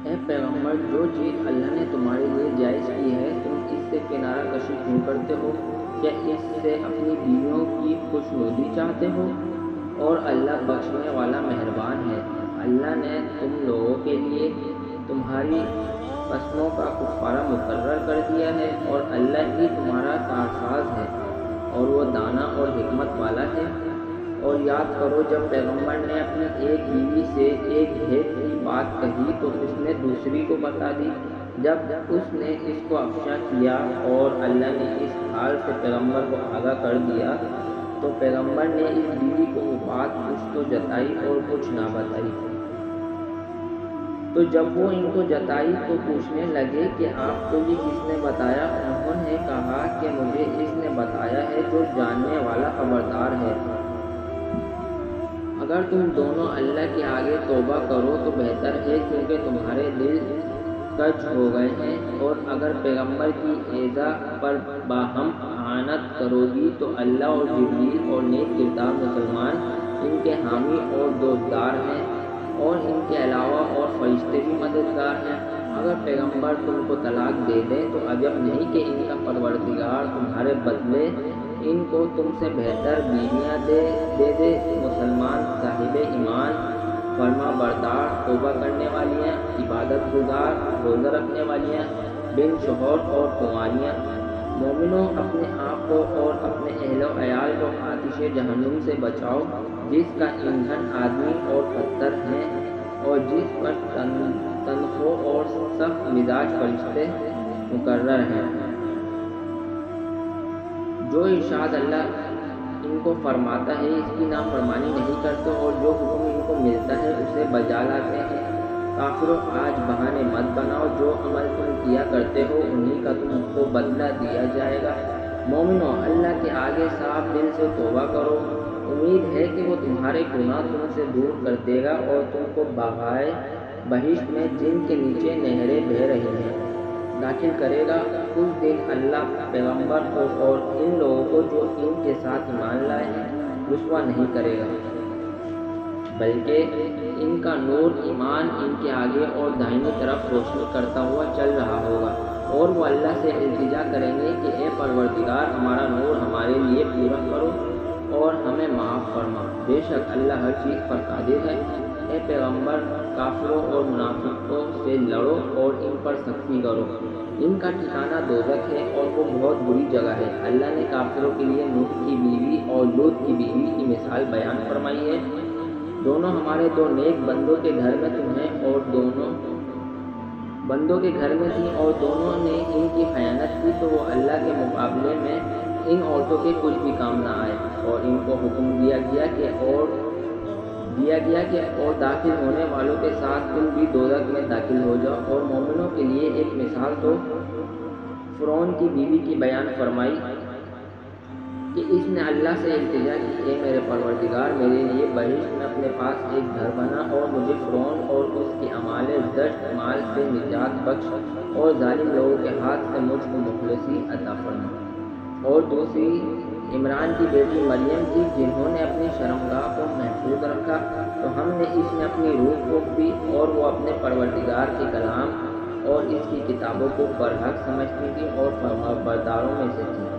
اے پیغمبر، جو چیز اللہ نے تمہارے لیے جائز کی ہے تم اس سے کنارہ کشی کیوں کرتے ہو؟ کیا اس سے اپنی بیویوں کی خوشنودی چاہتے ہو؟ اور اللہ بخشنے والا مہربان ہے۔ اللہ نے تم لوگوں کے لیے تمہاری قسموں کا کفارہ مقرر کر دیا ہے، اور اللہ ہی تمہارا کارساز ہے، اور وہ دانا اور حکمت والا ہے۔ اور یاد کرو جب پیغمبر نے اپنی ایک بیوی سے ایک بھید کی بات کہی تو اس نے دوسری کو بتا دی۔ جب اس نے اس کو افشا کیا اور اللہ نے اس حال سے پیغمبر کو آگاہ کر دیا تو پیغمبر نے اس بیوی کو وہ بات کچھ تو جتائی اور کچھ نہ بتائی۔ تو جب وہ ان کو جتائی تو پوچھنے لگے کہ آپ کو یہ کس نے بتایا؟ انہوں نے کہا کہ مجھے اس نے بتایا ہے جو جاننے والا خبردار ہے۔ اگر تم دونوں اللہ کے آگے توبہ کرو تو بہتر ہے، کیونکہ تمہارے دل کج ہو گئے ہیں، اور اگر پیغمبر کی ایذا پر باہم اعانت کرو گی تو اللہ اور جبریل اور نیک کردار مسلمان ان کے حامی اور دوستدار ہیں، اور ان کے علاوہ اور فرشتے بھی مددگار ہیں۔ اگر پیغمبر تم کو طلاق دے دیں تو عجب نہیں کہ ان کا پروردگار تمہارے بدلے ان کو تم سے بہتر بیویاں دے دے۔ مسلمان صاحب ایمان، فرما بردار، توبہ کرنے والیاں، عبادت گزار، روزہ رکھنے والیاں، بن شوہر اور کنواریاں، مومنوں اپنے آپ کو اور اپنے اہل و عیال کو آتش جہنم سے بچاؤ جس کا ایندھن آدمی اور پتھر ہیں، اور جس پر تنخو اور سخت مزاج فرشتے مقرر ہیں۔ جو ارشاد اللہ ان کو فرماتا ہے اس کی نافرمانی نہیں کرتے، اور جو حکم ان کو ملتا ہے اسے بجا لاتے ہیں۔ کافروں، آج بہانے مت بناؤ، جو عمل تم کیا کرتے ہو انہی کا تم کو بدلہ دیا جائے گا۔ مومنوں، اللہ کے آگے صاف دل سے توبہ کرو، امید ہے کہ وہ تمہارے گناہ تم سے دور کر دے گا اور تم کو باغائے بہشت میں جن کے نیچے نہریں بہہ رہی ہیں داخل کرے گا۔ اس دن اللہ پیغمبر کو اور ان لوگوں کو جو ان کے ساتھ ایمان لائے ہیں رسوا نہیں کرے گا، بلکہ ان کا نور ایمان ان کے آگے اور دائیں طرف روشنی کرتا ہوا چل رہا ہوگا، اور وہ اللہ سے التجا کریں گے کہ اے پروردگار، ہمارا نور ہمارے لیے پورا کرو اور ہمیں معاف فرما، بے شک اللہ ہر چیز پر قادر ہے۔ اے پیغمبر، کافروں اور منافقوں سے لڑو اور ان پر سختی کرو، ان کا ٹھکانہ دوزخ ہے اور وہ بہت بری جگہ ہے۔ اللہ نے کافروں کے لیے نوح کی بیوی اور لوط کی بیوی کی مثال بیان فرمائی ہے۔ دونوں ہمارے دو نیک بندوں کے گھر میں تھیں اور دونوں نے ان کی خیانت کی تو وہ اللہ کے مقابلے میں ان عورتوں کے کچھ بھی کام نہ آئے، اور ان کو حکم دیا گیا کہ اور داخل ہونے والوں کے ساتھ تم بھی دوزخ میں داخل ہو جاؤ۔ اور مومنوں کے لیے ایک مثال تو فرعون کی بیوی کی بیان فرمائی کہ اس نے اللہ سے التجا کی، اے میرے پروردگار، میرے لیے بہشت میں اپنے پاس ایک گھر بنا اور مجھے فرعون اور اس کے اعمال زشت مال سے نجات بخش، اور ظالم لوگوں کے ہاتھ سے مجھ کو مخلصی عطا فرما۔ اور دوسری عمران کی بیٹی مریم تھی، جنہوں نے اپنی شرمگاہ کو محفوظ رکھا تو ہم نے اس میں اپنی روح پھونک دی، اور وہ اپنے پروردگار کے کلام اور اس کی کتابوں کو برحق سمجھتی تھی اور فرمانبرداروں میں سے تھی۔